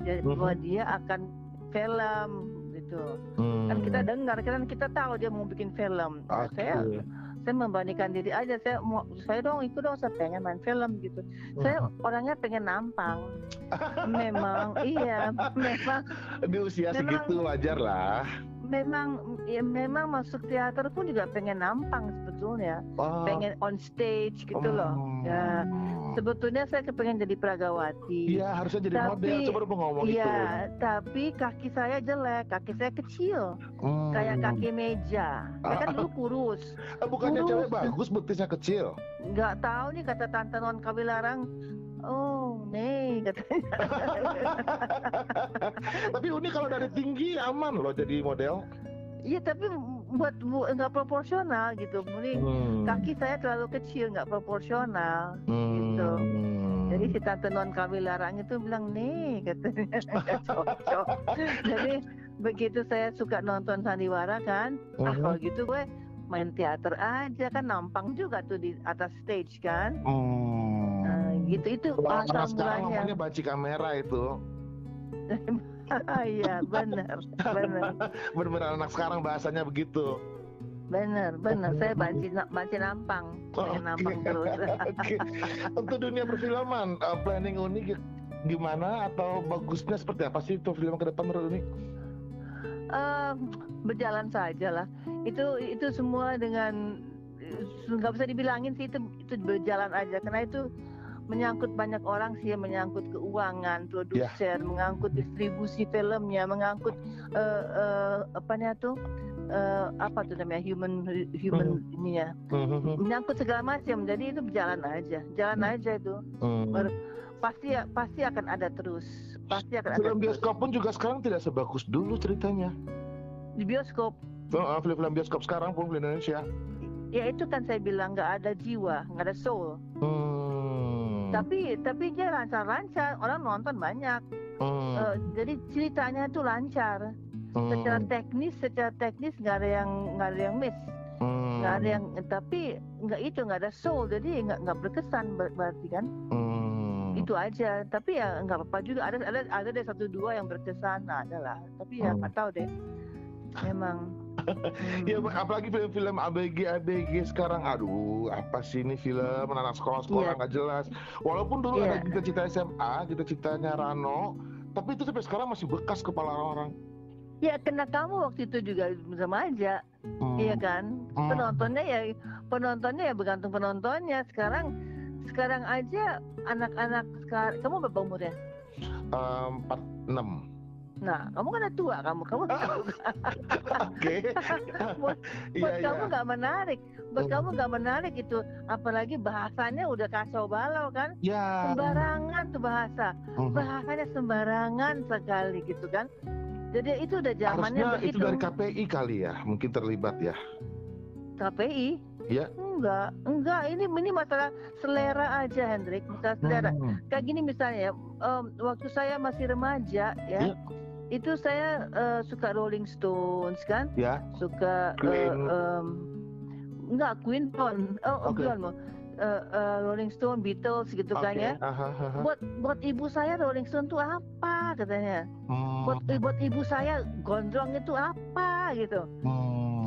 S3: bahwa dia akan film gitu. Kan kita dengar, kan kita tahu dia mau bikin film. Nah, saya membandingkan diri aja, saya ikut dong, saya pengen main film gitu. Saya orangnya pengen nampang. Memang
S2: di usia segitu wajar lah.
S3: Memang masuk teater pun juga pengen nampang sebetulnya. Pengen on stage gitu loh. Ya, sebetulnya saya kepengen jadi Pragawati.
S2: Iya, harusnya jadi model. Coba ngomong itu.
S3: Iya, tapi kaki saya jelek, kaki saya kecil. Kayak kaki meja. Saya kan dulu kurus.
S2: Bukannya cewek bagus betisnya kecil?
S3: Nggak tahu nih kata Tante Non Kawilarang. Oh, nih katanya.
S2: Tapi Uni kalau dari tinggi aman loh jadi model.
S3: Iya, tapi buat nggak proporsional gitu. Kaki saya terlalu kecil, nggak proporsional gitu. Jadi si Tante Non Kawilarang itu bilang nih katanya nggak cocok. Jadi begitu saya suka nonton sandiwara kan, kalau gitu gue main teater aja kan, nampang juga tuh di atas stage kan. Gitu itu asal mulanya.
S2: Ngomongnya banci kamera itu.
S3: Iya benar.
S2: Benar anak sekarang bahasanya begitu.
S3: Benar. Saya banci nampang, nampang terus.
S2: Untuk dunia perfilman, planning Uni gimana atau bagusnya seperti apa sih itu film ke depan menurut Uni?
S3: Berjalan saja lah. Itu semua dengan nggak bisa dibilangin sih, itu berjalan aja karena itu menyangkut banyak orang sih, menyangkut keuangan produser, menyangkut distribusi filmnya, menyangkut apa tuh namanya human ininya, menyangkut segala macam. Jadi itu jalan aja itu. Pasti akan ada terus. Film
S2: bioskop pun juga sekarang tidak sebagus dulu ceritanya.
S3: Di bioskop.
S2: Film bioskop sekarang pun di Indonesia.
S3: Ya itu kan saya bilang nggak ada jiwa, nggak ada soul. Tapi dia lancar, orang nonton banyak. Jadi ceritanya itu lancar. Secara teknis nggak ada yang miss. Nggak ada yang, tapi nggak ada soul, jadi nggak berkesan berarti kan. Itu aja. Tapi ya nggak apa-apa juga. Ada deh 1-2 yang berkesan, adalah. Tapi ya nggak tahu deh. Memang.
S2: Ya apalagi film-film ABG sekarang, aduh apa sih ini film anak sekolah nggak jelas. Walaupun dulu ada Cita-Cita SMA, Cita-Citanya Rano, tapi itu sampai sekarang masih bekas kepala orang.
S3: Ya karena kamu waktu itu juga sama aja, iya kan. Penontonnya ya bergantung penontonnya. Sekarang aja anak-anak sekarang, kamu berapa umurnya?
S2: 46.
S3: Nah, kamu kan udah tua, kamu
S2: Oke.
S3: Buat kamu nggak menarik, kamu nggak menarik itu, apalagi bahasanya udah kacau balau kan, sembarangan tuh bahasanya sembarangan sekali gitu kan. Jadi itu udah zamannya
S2: harusnya
S3: begitu.
S2: Itu dari KPI kali ya, mungkin terlibat ya.
S3: KPI?
S2: Ya.
S3: Enggak. Ini masalah selera aja, Hendrik. Masalah selera. Kayak gini misalnya, waktu saya masih remaja ya. Itu saya suka Rolling Stones kan, suka Queen pun, Rolling Stone, Beatles gitu kan ya. Buat ibu saya Rolling Stone itu apa katanya. Buat ibu saya gondrong itu apa gitu.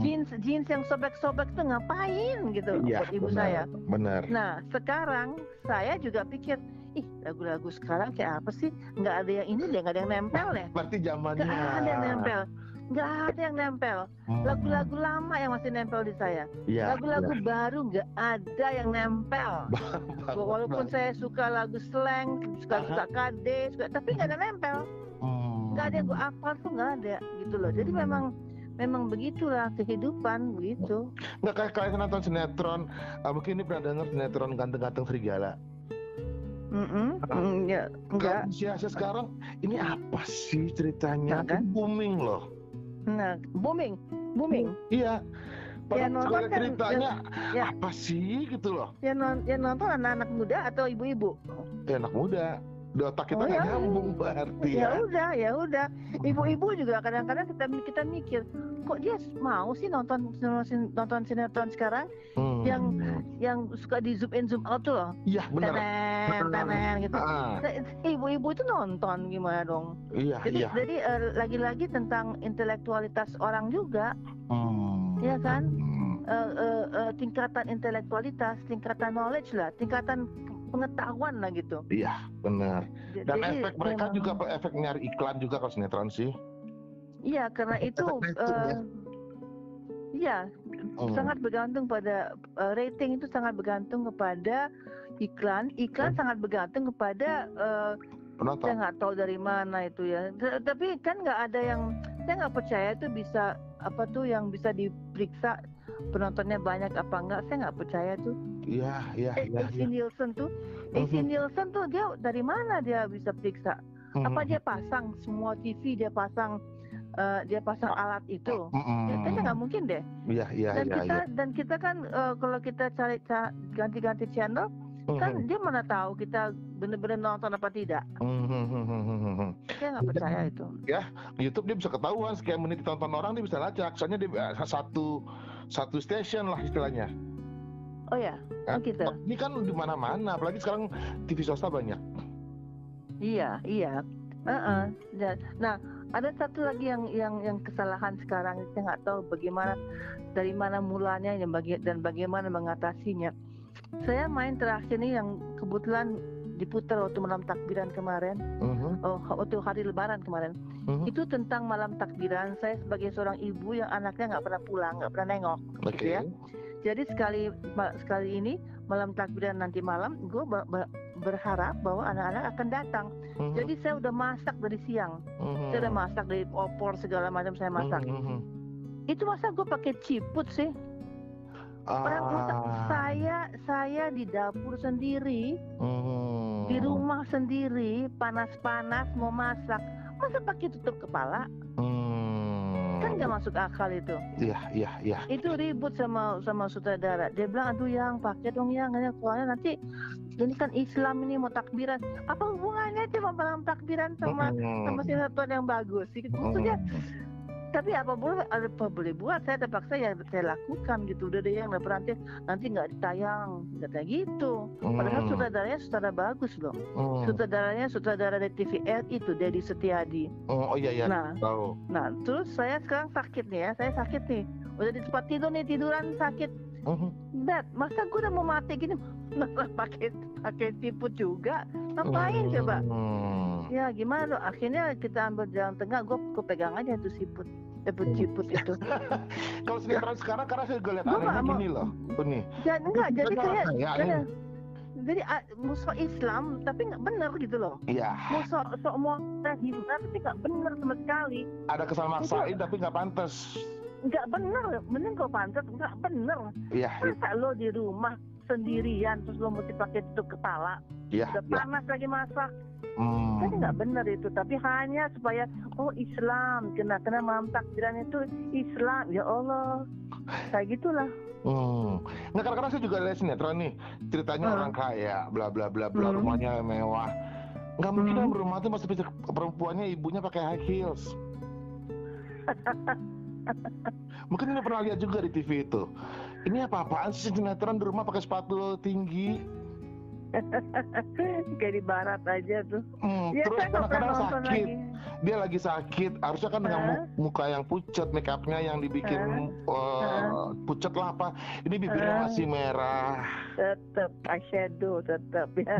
S3: Jeans yang sobek-sobek itu ngapain gitu buat ibu saya.
S2: Benar.
S3: Nah sekarang saya juga pikir ih lagu-lagu sekarang kayak apa sih? Nggak ada yang ini deh, nggak ada yang nempel deh.
S2: Berarti zamannya.
S3: Nggak ada yang nempel. Nggak ada yang nempel. Lagu-lagu lama yang masih nempel di saya. Lagu-lagu baru nggak ada yang nempel. Walaupun saya suka lagu slang, suka KD, tapi nggak ada nempel. Nggak ada yang gue hafal tuh, nggak ada gitu loh. Jadi memang begitulah kehidupan begitu.
S2: Nggak kayak kalian nonton sinetron, mungkin ini pernah dengar sinetron Ganteng-Ganteng Serigala.
S3: Ya, enggak.
S2: Kalau sekarang ini apa sih ceritanya? Kan? Booming loh.
S3: Nah, booming.
S2: Iya.
S3: Ya, nonton kan,
S2: ceritanya apa sih gitu loh?
S3: Ya nonton anak-anak muda atau ibu-ibu?
S2: Ya, anak muda. Di otak kita nggak nyambung berarti
S3: ya. Ya udah. Ibu-ibu juga kadang-kadang kita mikir, kok dia mau sih nonton sinetron sekarang yang suka di zoom in zoom out tuh loh.
S2: Iya benar.
S3: Tenen gitu. Ibu-ibu itu nonton gimana dong?
S2: Iya.
S3: Jadi lagi-lagi tentang intelektualitas orang juga. Ya kan? Tingkatan intelektualitas, tingkatan knowledge lah, tingkatan pengetahuan lah gitu.
S2: Iya, benar. Dan jadi, efek mereka juga efek nyari iklan juga kalau sinetron sih.
S3: Iya, karena itu sangat bergantung pada rating, itu sangat bergantung kepada iklan sangat bergantung kepada
S2: penonton.
S3: Saya nggak tahu dari mana itu ya. Tapi kan nggak ada yang, saya nggak percaya itu bisa yang bisa diperiksa penontonnya banyak apa enggak, saya nggak percaya tuh.
S2: Iya.
S3: AC Nielsen tuh dia dari mana dia bisa periksa? Apa dia pasang semua TV, dia pasang alat itu? Kayaknya nggak mungkin deh.
S2: Iya.
S3: Dan kita kan kalau kita cari ganti-ganti channel, kan dia mana tahu kita benar-benar nonton apa tidak? Saya nggak percaya itu.
S2: Ya, YouTube dia bisa ketahuan sekian menit ditonton orang, dia bisa lacak. Soalnya dia satu station lah istilahnya.
S3: Oh ya, gitu.
S2: Ini kan di mana-mana, apalagi sekarang TV swasta banyak.
S3: Iya. Nah, ada satu lagi yang kesalahan sekarang, saya nggak tahu dari mana mulanya dan bagaimana mengatasinya. Saya main terakhir nih yang kebetulan diputar waktu malam takbiran kemarin, waktu hari Lebaran kemarin. Itu tentang malam takbiran. Saya sebagai seorang ibu yang anaknya nggak pernah pulang, nggak pernah nengok, gitu ya. Jadi sekali ini malam takbiran nanti malam, gue berharap bahwa anak-anak akan datang. Jadi saya udah masak dari siang, saya udah masak dari opor segala macam saya masak. Itu masa gue pakai ciput sih? Saya di dapur sendiri, di rumah sendiri, panas-panas mau masak, masa pakai tutup kepala? Kan nggak masuk akal itu.
S2: Iya.
S3: Itu ribut sama sutradara. Dia bilang, aduh yang pakai dong yang, soalnya nanti ini kan Islam ini mau takbiran. Apa hubungannya cuma malam takbiran sama sinetron yang bagus? Maksudnya. Tapi apa boleh buat, saya terpaksa ya saya lakukan gitu. Udah deh yang nanti nggak ditayang, katanya gitu. Padahal sutradara bagus loh. Sutradaranya sutradara dari TVR itu, Dedi Setiadi.
S2: Oh iya.
S3: Nah terus saya sekarang sakit nih. Udah di tempat tidur nih, tiduran sakit. Dad, masa gue udah mau mati gini pakai siput juga, ngapain coba? Ya gimana dong, akhirnya kita ambil jalan tengah, gue pegang aja itu siput itu.
S2: Kalau sinetron sekarang, karena saya lihat anehnya gini loh, nih.
S3: Jadi kayak jadi musuh Islam tapi nggak benar gitu loh.
S2: Iya.
S3: Musuh mau himna tapi nggak benar sama sekali.
S2: Ada kesan maksain tapi nggak pantas.
S3: Nggak benar, mending kau pantas, nggak benar.
S2: Iya.
S3: Masa lo di rumah sendirian terus lo mesti pakai tutup kepala?
S2: Iya.
S3: Udah panas lagi masak. Kan nggak benar itu, tapi hanya supaya Islam, kena malam takbiran itu Islam, ya Allah, kayak gitulah.
S2: Nggak, kadang-kadang saya juga lihat sinetron nih, ceritanya orang kaya, bla bla bla bla, rumahnya mewah. Nggak mungkin dalam rumah tuh masih perempuannya ibunya pakai high heels. Mungkin ini pernah lihat juga di TV itu. Ini apa-apaan sih sinetron di rumah pakai sepatu tinggi?
S3: Kayak di barat aja tuh. Ya,
S2: Terus
S3: saya nggak pernah
S2: kadang-kadang
S3: nonton
S2: sakit.
S3: lagi.
S2: Dia lagi sakit, harusnya kan dengan muka yang pucat, make upnya yang dibikin pucat lah apa. Ini bibirnya masih merah.
S3: Tetap eyeshadow tetap ya.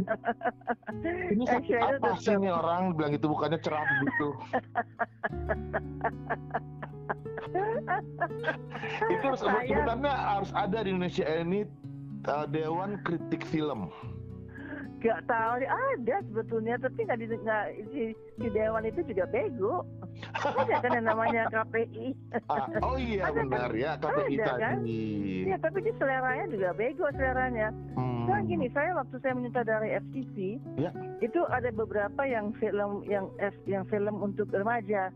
S2: Ini sakit apa sih nih orang bilang gitu, bukannya cerah gitu. Itu sebenarnya harus ada di Indonesia ini Dewan Kritik Film.
S3: Gak tahu, ada sebetulnya, tapi si Dewan itu juga bego. Ada kan yang namanya KPI.
S2: Oh iya ada benar kan? Ya KPI ada, tadi. Kan?
S3: Ya tapi dia seleranya juga bego seleranya. Nah gini, saya waktu saya menyutradari FTV, itu ada beberapa yang film untuk remaja.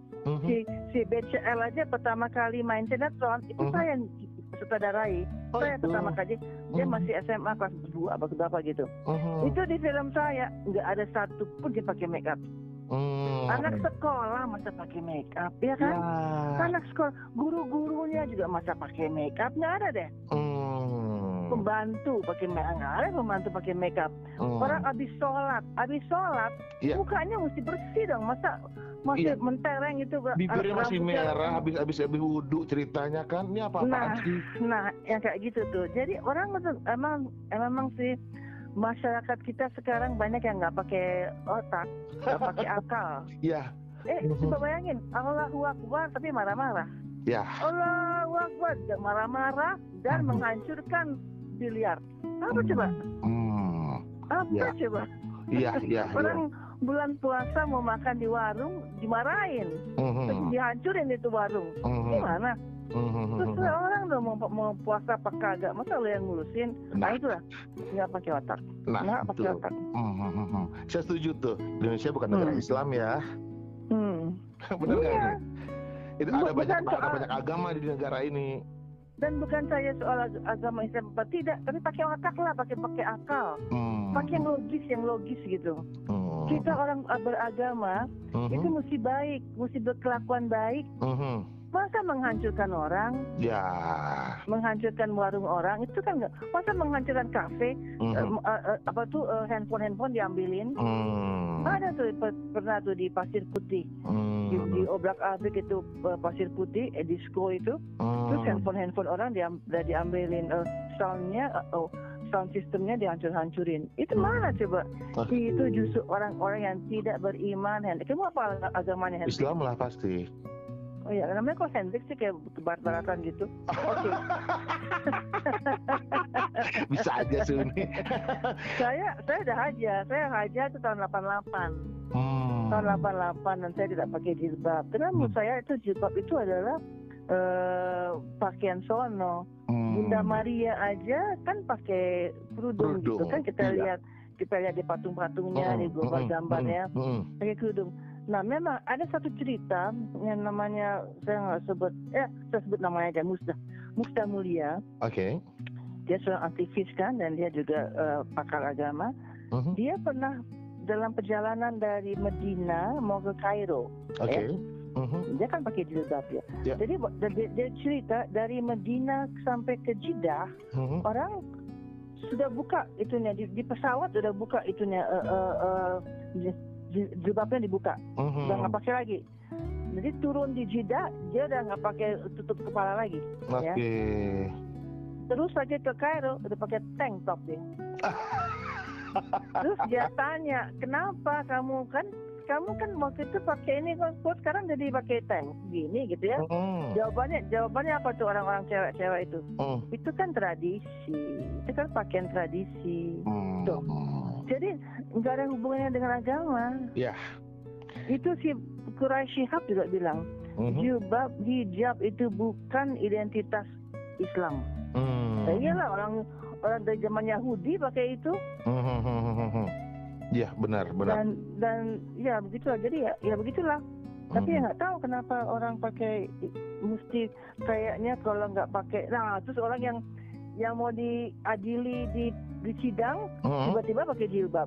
S3: Si BCL aja pertama kali main sinetron itu saya yang sutradarai. Saya pertama kali dia masih SMA kelas 2 atau berapa gitu. Itu di film saya nggak ada satu pun dia pakai make up. Anak sekolah masa pakai make up, ya kan? Anak sekolah, guru-gurunya juga masa pakai make up, nggak ada deh. Pembantu pakai make up, nggak ada pembantu pakai make up. Orang habis sholat, mukanya mesti bersih dong, masih mentereng itu.
S2: Bibirnya masih merah, habis wudhu ceritanya kan, ini apa-apaan sih?
S3: Nah, yang kayak gitu tuh. Jadi orang emang sih. Masyarakat kita sekarang banyak yang nggak pakai otak, nggak pakai akal.
S2: Iya.
S3: Coba bayangin, Allahu Akbar tapi marah-marah.
S2: Ya.
S3: Allahu Akbar marah-marah dan menghancurkan biliar. Apa coba? Apa coba?
S2: Iya.
S3: Orang bulan puasa mau makan di warung dimarahin, terus dihancurin itu warung. Gimana? Terus orang udah mau puasa apa kagak, masa lo yang ngurusin? Nah itulah, nggak pakai otak. Nggak pakai otak.
S2: Saya setuju tuh, Indonesia bukan negara Islam ya. Benar nggak ini? Itu ada banyak agama di negara ini.
S3: Dan bukan saya soal agama Islam apa tidak, tapi pakai otak lah, pakai akal, pakai yang logis gitu. Kita orang beragama itu mesti baik, mesti berkelakuan baik. Masa menghancurkan orang, menghancurkan warung orang, itu kan nggak. Masa menghancurkan kafe, handphone diambilin. Ada tuh pernah tuh di Pasir Putih, di obrak-abrik itu Pasir Putih, disco itu, terus handphone orang diambilin, sound systemnya dihancur-hancurin. Itu mana coba? Itu justru orang-orang yang tidak beriman. Kamu apa agamanya?
S2: Islam lah pasti.
S3: Oh iya, namanya kok Hendrik sih kayak barat-baratan gitu. Oke.
S2: Bisa aja Suni.
S3: Saya udah haja itu tahun 88. Tahun 88 dan saya tidak pakai jilbab. Karena menurut saya itu jilbab itu adalah pakaian sono. Bunda Maria aja kan pakai kerudung gitu kan, kita lihat di patung-patungnya, di gambar-gambarnya pakai kerudung. Nah memang ada satu cerita yang namanya, saya sebut namanya aja, Musda Mulia.
S2: Oke.
S3: Dia seorang aktivis kan, dan dia juga pakar agama. Dia pernah dalam perjalanan dari Medina mau ke Kairo.
S2: Oke.
S3: Dia kan pakai jilbab ya. Jadi dia cerita dari Medina sampai ke Jeddah, orang sudah buka itunya di pesawat, sudah buka itunya jilbabnya dibuka, udah nggak pakai lagi. Jadi turun di Jeddah dia udah nggak pakai tutup kepala lagi. Ya. Terus lagi ke Kairo udah pakai tank top dia. Terus dia tanya, kenapa kamu kan waktu itu pakai ini, kok sekarang jadi pakai tank gini gitu ya? Jawabannya apa tuh orang-orang cewek-cewek itu? Itu kan tradisi, itu kan pakaian tradisi. Tuh. Jadi nggak ada hubungannya dengan agama.
S2: Iya.
S3: Itu si Quraisy Shihab juga bilang, hijab itu bukan identitas Islam. Iyalah orang dari zaman Yahudi pakai itu.
S2: Iya benar.
S3: Dan ya begitulah. Jadi ya begitulah. Tapi ya nggak tahu kenapa orang pakai, mesti kayaknya kalau nggak pakai. Nah terus orang yang mau diadili di sidang tiba-tiba pakai jilbab.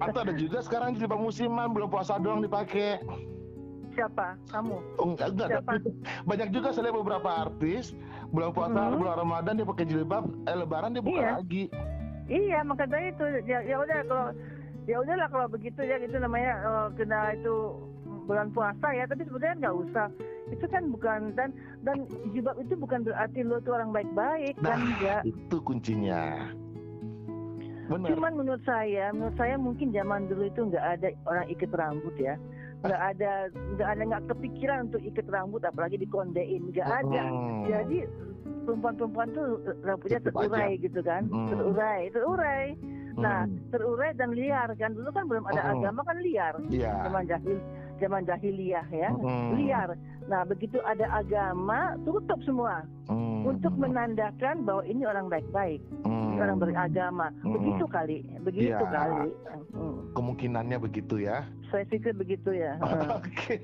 S2: Atau ada juga sekarang jilbab musiman, belum puasa doang dipakai.
S3: Siapa? Kamu?
S2: Enggak.
S3: Siapa?
S2: Banyak juga saya lihat beberapa artis bulan puasa, bulan Ramadan dia pakai jilbab, Lebaran dia buka lagi.
S3: Iya, makanya itu ya udah kalau ya udahlah kalau begitu ya, itu namanya kena itu bulan puasa ya, tapi sebenarnya nggak usah. Itu kan bukan, dan jilbab itu bukan berarti lo tuh orang baik-baik, kan enggak.
S2: Itu kuncinya. Benar.
S3: Cuman menurut saya mungkin zaman dulu itu nggak ada orang ikat rambut ya. Nggak kepikiran untuk ikat rambut, apalagi dikondein, nggak ada. Jadi perempuan tuh rambutnya terurai gitu kan, terurai. Nah, terurai dan liar kan, dulu kan belum ada agama kan liar, zaman jahiliyah ya, liar. Nah, begitu ada agama tutup semua untuk menandakan bahwa ini orang baik-baik, ini orang beragama. Begitu kali.
S2: Kemungkinannya begitu ya.
S3: Saya pikir begitu ya.
S2: Oke.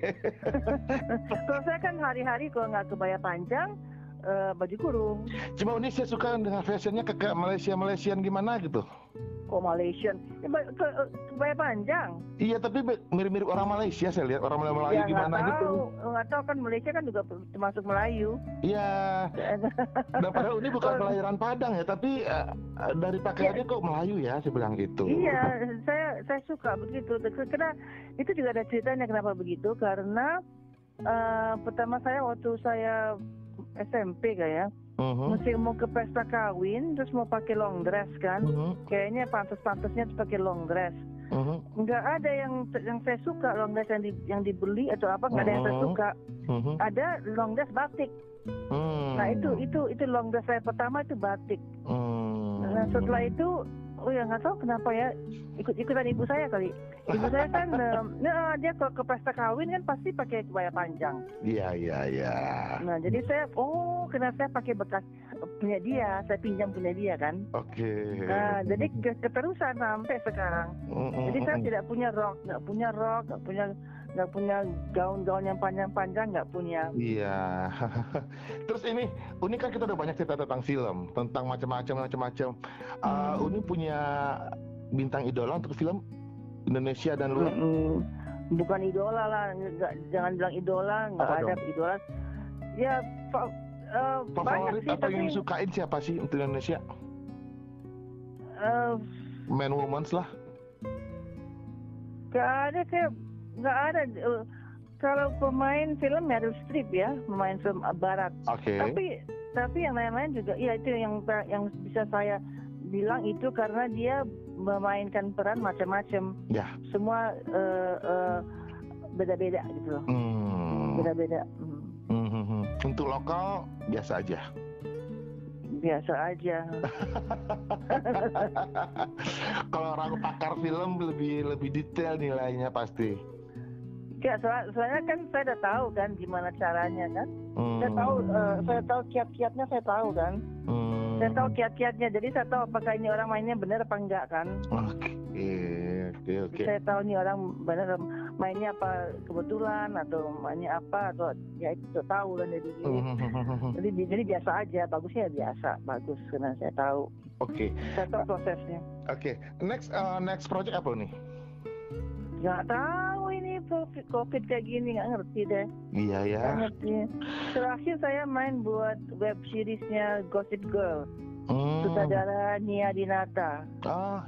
S3: Kalau saya kan hari-hari kalau nggak kebaya panjang, baju kurung.
S2: Cuma ini saya suka dengan fashionnya ke Malaysian gimana gitu.
S3: Oh, Malaysian, kebaya panjang.
S2: Iya, tapi mirip-mirip orang Malaysia saya lihat, orang Melayu
S3: ya,
S2: gimana gitu.
S3: Nggak tahu kan, Malaysia kan juga termasuk Melayu.
S2: Iya. Dan padahal ini bukan kelahiran Padang ya, tapi dari pakaiannya kok Melayu ya, saya bilang gitu.
S3: Iya, saya suka begitu. Karena itu juga ada ceritanya kenapa begitu. Karena pertama saya waktu saya SMP kayak. Mesti mau ke pesta kawin terus mau pakai long dress kan, kayaknya pantas-pantasnya pakai long dress. Nggak ada yang saya suka long dress yang dibeli atau apa, nggak ada yang saya suka. Ada long dress batik. Nah itu long dress saya pertama itu batik. Nah setelah itu nggak tahu kenapa ya, ikut-ikutan ibu saya kali. Ibu saya kan dia kalau ke pesta kawin kan pasti pakai kebaya panjang.
S2: Iya.
S3: Nah jadi saya karena saya pakai bekas punya dia, saya pinjam punya dia kan.
S2: Oke.
S3: Nah jadi keterusan sampai sekarang. Jadi saya tidak punya rok, nggak punya gaun-gaun yang panjang-panjang, nggak punya.
S2: Iya. Terus ini kan kita udah banyak cerita tentang film, tentang macam-macam. Uni punya bintang idola untuk film Indonesia dan luar?
S3: Bukan idola lah, jangan bilang idola, nggak ada idola. Ya
S2: favorit atau yang disukain siapa sih untuk Indonesia? Man Womans lah.
S3: Nggak ada. Kalau pemain film Meryl Streep ya, pemain film barat.
S2: Oke.
S3: Tapi yang lain-lain juga, iya itu yang bisa saya bilang itu karena dia memainkan peran macam-macam.
S2: Ya.
S3: Semua beda-beda gitu loh. Beda-beda.
S2: Untuk lokal biasa aja. Kalau orang pakar film lebih detail nilainya pasti.
S3: Ya, soalnya kan saya udah tahu kan gimana caranya kan. Saya tahu kiat-kiatnya, saya tahu kan. Saya tahu kiat-kiatnya, jadi saya tahu apakah ini orang mainnya benar apa enggak kan. Oke. Saya tahu nih orang benar mainnya apa kebetulan atau mainnya apa, atau ya itu tahu kan jadi biasa aja, bagusnya biasa, bagus karena saya tahu.
S2: Oke.
S3: Saya tahu prosesnya.
S2: Oke. Next project apa nih?
S3: Nggak tahu ini COVID kayak gini, nggak ngerti deh.
S2: Iya ya.
S3: Nggak ngerti. Terakhir saya main buat web seriesnya Gossip Girl. Sutradara Nia Dinata.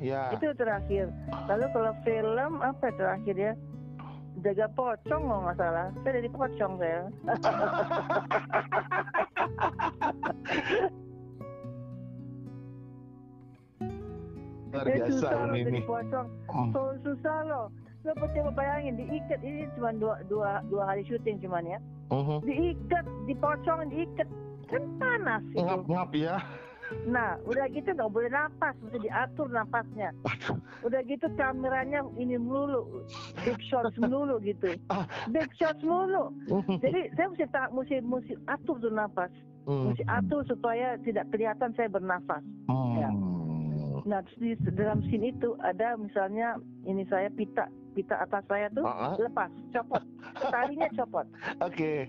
S2: Ya.
S3: Itu terakhir. Lalu kalau film apa terakhir ya? Jaga pocong kalau nggak salah. Saya jadi pocong saya.
S2: Luar biasa ini.
S3: Jadi pocong. Susah loh. Lo coba bayangin, diikat, ini cuma dua hari syuting cuman ya. Diikat, dipocong, diikat, kan panas itu.
S2: Ngap ya.
S3: Nah, udah gitu nggak boleh napas, mesti diatur napasnya. Udah gitu kameranya ini melulu, big shots melulu gitu, big shots melulu. Jadi saya mesti atur tuh napas, mesti atur supaya tidak kelihatan saya bernafas. Ya. Nah, di dalam scene itu ada misalnya ini saya pita atas saya tuh lepas, copot, talinya copot.
S2: Oke.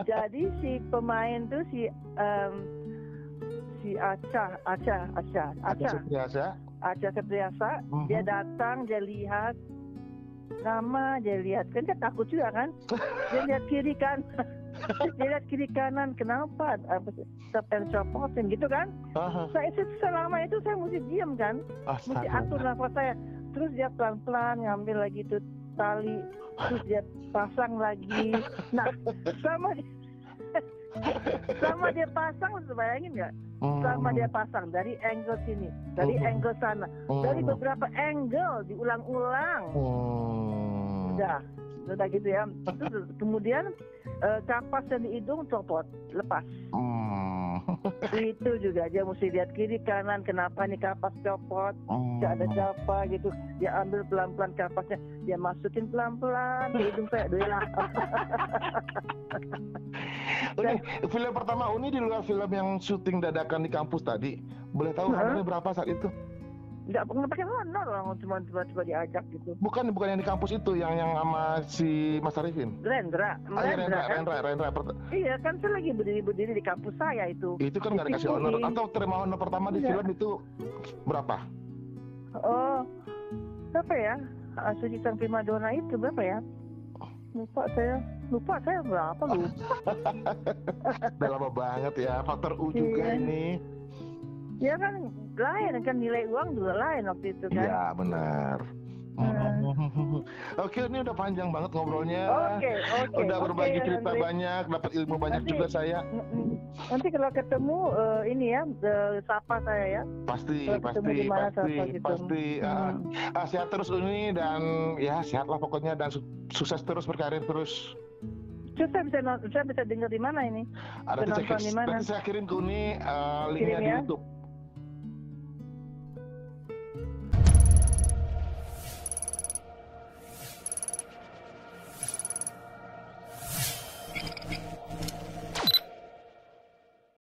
S3: Jadi si pemain tuh si Acha Septriasa, dia datang, dia lihat, lama dia lihat, kan dia takut juga kan, dia lihat kiri kan, dia lihat kiri kanan, kenapa sampai copotin gitu kan. Saya selama itu saya mesti diam kan, mesti atur nafas saya, terus dia pelan-pelan ngambil lagi tuh tali, terus dia pasang lagi. Nah sama dia pasang, bayangin nggak? Sama dia pasang dari angle sini, dari angle sana, dari beberapa angle diulang-ulang. Udah gitu ya. Terus kemudian kapas yang di hidung copot, lepas. Itu juga dia mesti lihat kiri kanan, kenapa nih kapas copot, nggak ada siapa gitu. Dia ambil pelan-pelan kapasnya, dia masukin pelan-pelan ke hidung saya.
S2: Oke, film pertama Uni di luar film yang syuting dadakan di kampus tadi, boleh tahu harganya berapa saat itu?
S3: Nggak pakai honor, orang cuma tiba-tiba diajak gitu.
S2: Bukan yang di kampus itu, yang sama si Mas Arifin.
S3: Rendra. Iya kan, saya lagi berdiri di kampus saya itu.
S2: Itu kan nggak dikasih honor, atau terima honor pertama di film itu berapa?
S3: Oh, berapa ya? Suci Sang Primadona itu berapa ya? Lupa saya berapa lu?
S2: Udah lama banget ya, faktor U juga ini.
S3: Ya kan lain kan, nilai uang juga lain waktu itu kan.
S2: Iya benar. Oke, ini udah panjang banget ngobrolnya.
S3: Oke.
S2: Udah berbagi cerita banyak, dapat ilmu banyak juga saya.
S3: Nanti kalau ketemu ini ya, sapa saya ya.
S2: Pasti. Sehat terus Uni, dan ya sehat lah pokoknya, dan sukses terus, berkarir terus.
S3: Saya bisa dengar di mana ini?
S2: Nanti saya kirim ke Uni linknya di YouTube.